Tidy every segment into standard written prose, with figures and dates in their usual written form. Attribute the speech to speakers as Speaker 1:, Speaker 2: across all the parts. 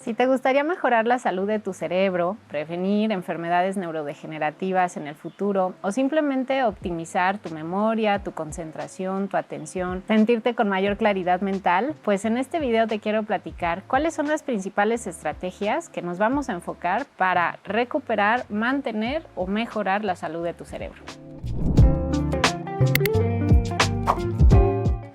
Speaker 1: Si te gustaría mejorar la salud de tu cerebro, prevenir enfermedades neurodegenerativas en el futuro o simplemente optimizar tu memoria, tu concentración, tu atención, sentirte con mayor claridad mental, pues en este video te quiero platicar cuáles son las principales estrategias que nos vamos a enfocar para recuperar, mantener o mejorar la salud de tu cerebro.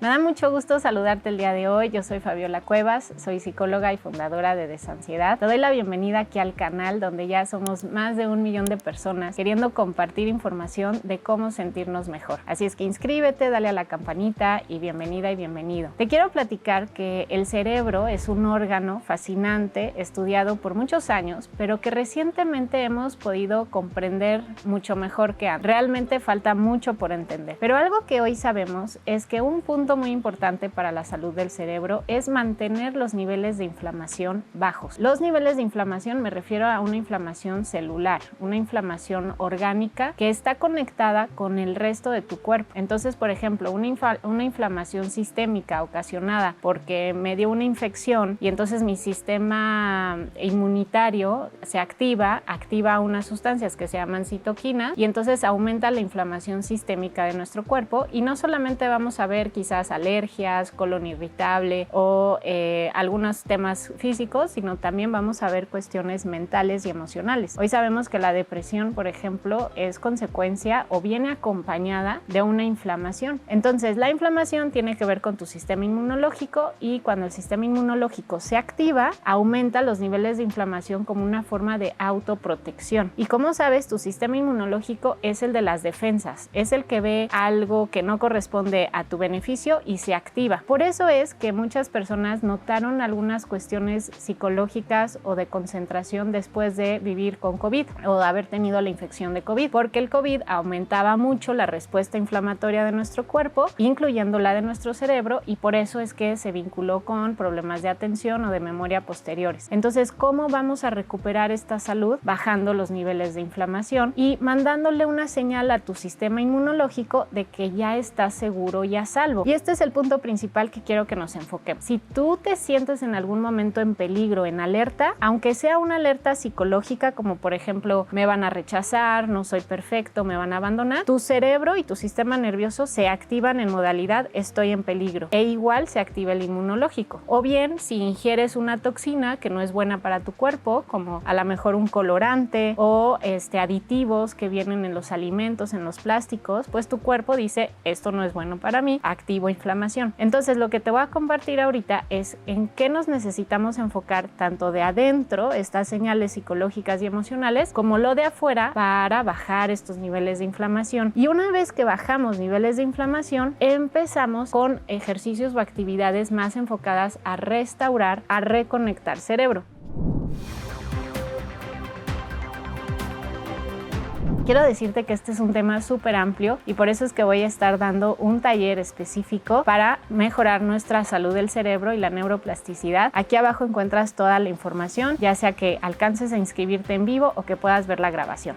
Speaker 1: Me da mucho gusto saludarte el día de hoy. Yo soy Fabiola Cuevas, soy psicóloga y fundadora de Desansiedad. Te doy la bienvenida aquí al canal donde ya somos más de 1 millón de personas queriendo compartir información de cómo sentirnos mejor. Así es que inscríbete, dale a la campanita y bienvenida y bienvenido. Te quiero platicar que el cerebro es un órgano fascinante, estudiado por muchos años, pero que recientemente hemos podido comprender mucho mejor que antes. Realmente falta mucho por entender. Pero algo que hoy sabemos es que un punto muy importante para la salud del cerebro es mantener los niveles de inflamación bajos. Los niveles de inflamación me refiero a una inflamación celular, una inflamación orgánica que está conectada con el resto de tu cuerpo. Entonces, por ejemplo, una inflamación sistémica ocasionada porque me dio una infección y entonces mi sistema inmunitario se activa unas sustancias que se llaman citoquinas y entonces aumenta la inflamación sistémica de nuestro cuerpo y no solamente vamos a ver quizás alergias, colon irritable o algunos temas físicos, sino también vamos a ver cuestiones mentales y emocionales. Hoy sabemos que la depresión, por ejemplo, es consecuencia o viene acompañada de una inflamación. Entonces, la inflamación tiene que ver con tu sistema inmunológico y cuando el sistema inmunológico se activa, aumenta los niveles de inflamación como una forma de autoprotección. Y como sabes, tu sistema inmunológico es el de las defensas, es el que ve algo que no corresponde a tu beneficio y se activa. Por eso es que muchas personas notaron algunas cuestiones psicológicas o de concentración después de vivir con COVID o de haber tenido la infección de COVID, porque el COVID aumentaba mucho la respuesta inflamatoria de nuestro cuerpo, incluyendo la de nuestro cerebro, y por eso es que se vinculó con problemas de atención o de memoria posteriores. Entonces, ¿cómo vamos a recuperar esta salud? Bajando los niveles de inflamación y mandándole una señal a tu sistema inmunológico de que ya estás seguro y a salvo. Y este es el punto principal que quiero que nos enfoquemos. Si tú te sientes en algún momento en peligro, en alerta, aunque sea una alerta psicológica, como por ejemplo, me van a rechazar, no soy perfecto, me van a abandonar, tu cerebro y tu sistema nervioso se activan en modalidad estoy en peligro e igual se activa el inmunológico. O bien, si ingieres una toxina que no es buena para tu cuerpo, como a lo mejor un colorante o aditivos que vienen en los alimentos, en los plásticos, pues tu cuerpo dice esto no es bueno para mí, activo inflamación. Entonces, lo que te voy a compartir ahorita es en qué nos necesitamos enfocar tanto de adentro, estas señales psicológicas y emocionales, como lo de afuera para bajar estos niveles de inflamación. Y una vez que bajamos niveles de inflamación, empezamos con ejercicios o actividades más enfocadas a restaurar, a reconectar cerebro. Quiero decirte que este es un tema súper amplio y por eso es que voy a estar dando un taller específico para mejorar nuestra salud del cerebro y la neuroplasticidad. Aquí abajo encuentras toda la información, ya sea que alcances a inscribirte en vivo o que puedas ver la grabación.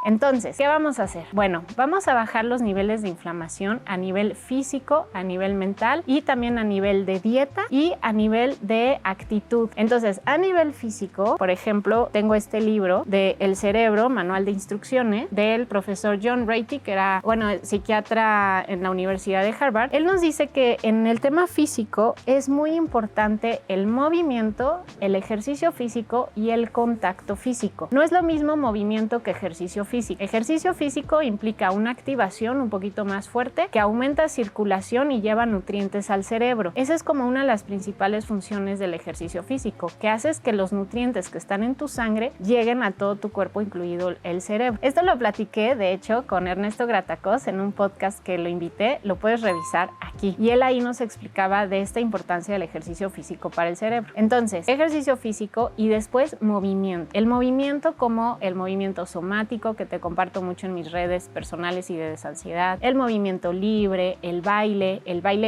Speaker 1: Entonces, ¿qué vamos a hacer? Bueno, vamos a bajar los niveles de inflamación a nivel físico, a nivel mental y también a nivel de dieta y a nivel de actitud. Entonces, a nivel físico, por ejemplo, tengo este libro de El cerebro, manual de instrucciones, del profesor John Ratey, que era, psiquiatra en la Universidad de Harvard. Él nos dice que en el tema físico es muy importante el movimiento, el ejercicio físico y el contacto físico. No es lo mismo movimiento que ejercicio físico. Ejercicio físico implica una activación un poquito más fuerte que aumenta circulación y lleva nutrientes al cerebro. Esa es como una de las principales funciones del ejercicio físico, que haces que los nutrientes que están en tu sangre lleguen a todo tu cuerpo, incluido el cerebro. Esto lo platiqué, de hecho, con Ernesto Gratacós en un podcast que lo invité, lo puedes revisar aquí. Y él ahí nos explicaba de esta importancia del ejercicio físico para el cerebro. Entonces, ejercicio físico y después movimiento. El movimiento como el movimiento somático, que que te comparto mucho en mis redes personales y de Desansiedad, el movimiento libre, el baile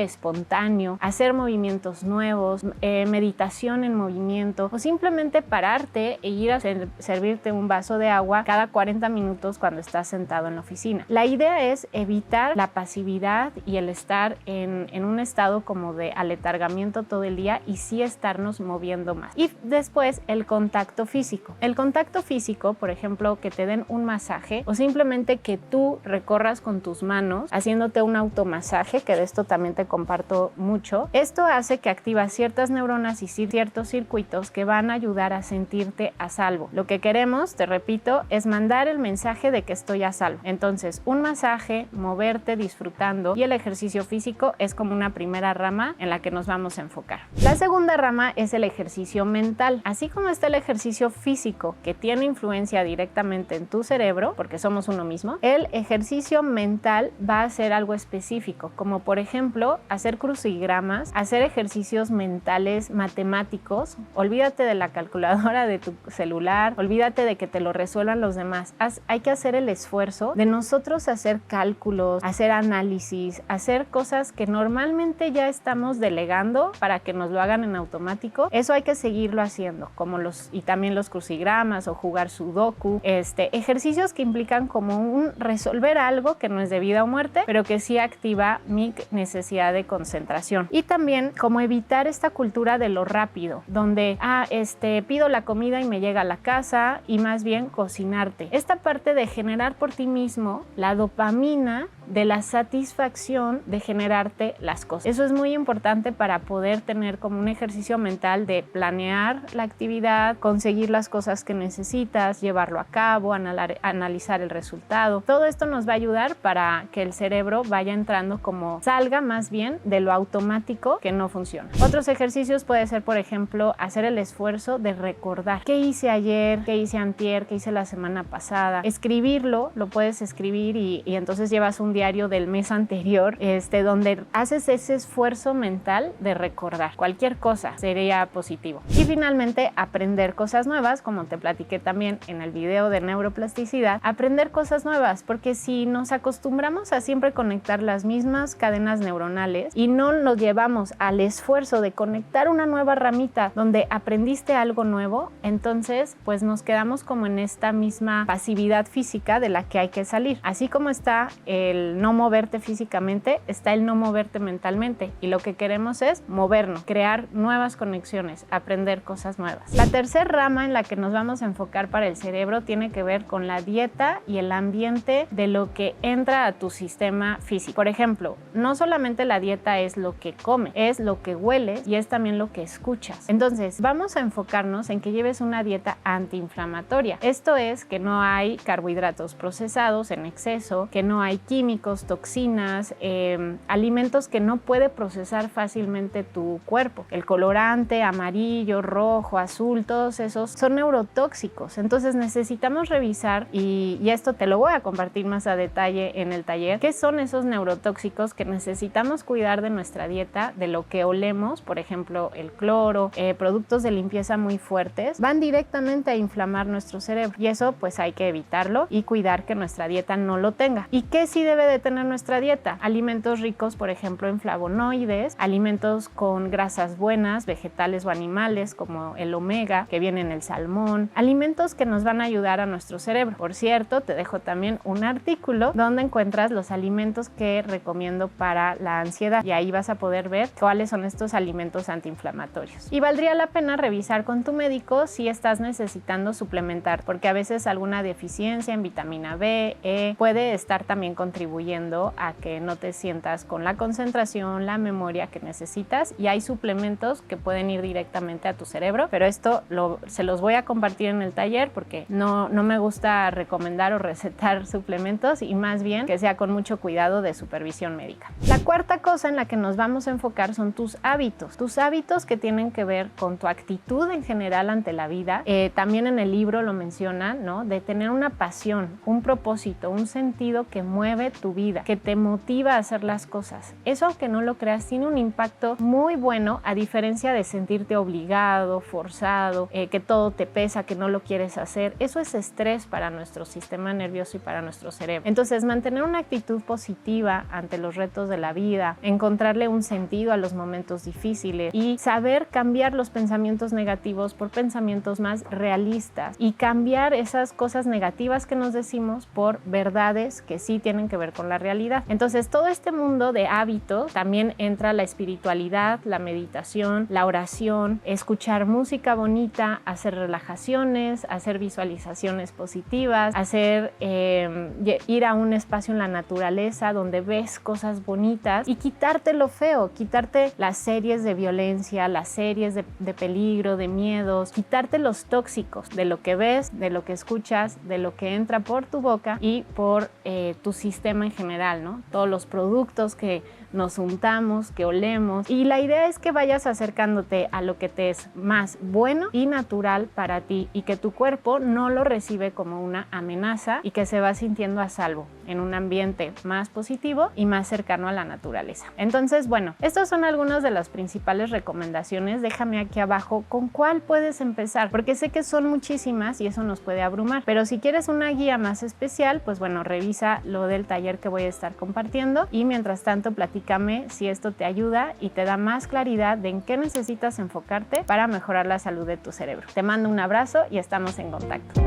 Speaker 1: espontáneo, hacer movimientos nuevos, meditación en movimiento o simplemente pararte e ir a servirte un vaso de agua cada 40 minutos cuando estás sentado en la oficina. La idea es evitar la pasividad y el estar en un estado como de aletargamiento todo el día y sí estarnos moviendo más. Y después el contacto físico. El contacto físico, por ejemplo, que te den un masaje o simplemente que tú recorras con tus manos haciéndote un automasaje, que de esto también te comparto mucho. Esto hace que activas ciertas neuronas y ciertos circuitos que van a ayudar a sentirte a salvo. Lo que queremos, te repito, es mandar el mensaje de que estoy a salvo. Entonces, un masaje, moverte disfrutando y el ejercicio físico es como una primera rama en la que nos vamos a enfocar. La segunda rama es el ejercicio mental. Así como está el ejercicio físico que tiene influencia directamente en tu cerebro, porque somos uno mismo, el ejercicio mental va a ser algo específico, como por ejemplo hacer crucigramas, hacer ejercicios mentales matemáticos. Olvídate de la calculadora de tu celular, olvídate de que te lo resuelvan los demás. Hay que hacer el esfuerzo de nosotros hacer cálculos, hacer análisis, hacer cosas que normalmente ya estamos delegando para que nos lo hagan en automático. Eso hay que seguirlo haciendo, como también los crucigramas o jugar sudoku, ejercicios que implican como un resolver algo que no es de vida o muerte, pero que sí activa mi necesidad de concentración. Y también como evitar esta cultura de lo rápido, donde pido la comida y me llega a la casa, y más bien cocinarte. Esta parte de generar por ti mismo la dopamina de la satisfacción de generarte las cosas. Eso es muy importante para poder tener como un ejercicio mental de planear la actividad, conseguir las cosas que necesitas, llevarlo a cabo, analizar el resultado. Todo esto nos va a ayudar para que el cerebro vaya entrando salga más bien de lo automático que no funciona. Otros ejercicios puede ser, por ejemplo, hacer el esfuerzo de recordar qué hice ayer, qué hice antier, qué hice la semana pasada. Escribirlo, lo puedes escribir y entonces llevas un diario del mes anterior, donde haces ese esfuerzo mental de recordar. Cualquier cosa sería positivo. Y finalmente, aprender cosas nuevas, como te platiqué también en el video de neuroplasticidad, aprender cosas nuevas, porque si nos acostumbramos a siempre conectar las mismas cadenas neuronales y no nos llevamos al esfuerzo de conectar una nueva ramita donde aprendiste algo nuevo, entonces pues nos quedamos como en esta misma pasividad física de la que hay que salir. Así como está el no moverte físicamente, está el no moverte mentalmente, y lo que queremos es movernos, crear nuevas conexiones, aprender cosas nuevas. La tercera rama en la que nos vamos a enfocar para el cerebro tiene que ver con la dieta y el ambiente de lo que entra a tu sistema físico. Por ejemplo, no solamente la dieta es lo que comes, es lo que hueles y es también lo que escuchas. Entonces, vamos a enfocarnos en que lleves una dieta antiinflamatoria. Esto es que no hay carbohidratos procesados en exceso, que no hay químicos, toxinas, alimentos que no puede procesar fácilmente tu cuerpo. El colorante, amarillo, rojo, azul, todos esos son neurotóxicos. Entonces necesitamos revisar, y esto te lo voy a compartir más a detalle en el taller, qué son esos neurotóxicos que necesitamos cuidar de nuestra dieta, de lo que olemos. Por ejemplo, el cloro, productos de limpieza muy fuertes, van directamente a inflamar nuestro cerebro, y eso pues hay que evitarlo y cuidar que nuestra dieta no lo tenga. ¿Y qué sí debe de tener nuestra dieta? Alimentos ricos, por ejemplo, en flavonoides, alimentos con grasas buenas, vegetales o animales, como el omega, que viene en el salmón, alimentos que nos van a ayudar a nuestro cerebro. Por cierto, te dejo también un artículo donde encuentras los alimentos que recomiendo para la ansiedad, y ahí vas a poder ver cuáles son estos alimentos antiinflamatorios. Y valdría la pena revisar con tu médico si estás necesitando suplementar, porque a veces alguna deficiencia en vitamina B, E, puede estar también contribuyendo a que no te sientas con la concentración, la memoria que necesitas, y hay suplementos que pueden ir directamente a tu cerebro, pero esto se los voy a compartir en el taller porque no me gusta recomendar o recetar suplementos, y más bien que sea con mucho cuidado de supervisión médica. La cuarta cosa en la que nos vamos a enfocar son tus hábitos que tienen que ver con tu actitud en general ante la vida. También en el libro lo mencionan, ¿no? De tener una pasión, un propósito, un sentido que mueve tu vida, que te motiva a hacer las cosas. Eso, aunque no lo creas, tiene un impacto muy bueno, a diferencia de sentirte obligado, forzado, que todo te pesa, que no lo quieres hacer. Eso es estrés para nuestro sistema nervioso y para nuestro cerebro. Entonces, mantener una actitud positiva ante los retos de la vida, encontrarle un sentido a los momentos difíciles y saber cambiar los pensamientos negativos por pensamientos más realistas y cambiar esas cosas negativas que nos decimos por verdades que sí tienen que ver con la realidad. Entonces, todo este mundo de hábitos también entra la espiritualidad, la meditación, la oración, escuchar música bonita, hacer relajaciones, hacer visualizaciones positivas, ir a un espacio en la naturaleza donde ves cosas bonitas y quitarte lo feo, quitarte las series de violencia, las series de peligro, de miedos, quitarte los tóxicos de lo que ves, de lo que escuchas, de lo que entra por tu boca y por tu sistema en general, ¿no? Todos los productos que nos untamos, que olemos, y la idea es que vayas acercándote a lo que te es más bueno y natural para ti y que tu cuerpo no lo recibe como una amenaza y que se va sintiendo a salvo en un ambiente más positivo y más cercano a la naturaleza. Entonces, bueno, estas son algunas de las principales recomendaciones. Déjame aquí abajo con cuál puedes empezar, porque sé que son muchísimas y eso nos puede abrumar, pero si quieres una guía más especial, pues bueno, revisa lo del taller que voy a estar compartiendo y mientras tanto platícame si esto te ayuda y te da más claridad de en qué necesitas enfocarte para mejorar la salud de tu cerebro. Te mando un abrazo y estamos en contacto.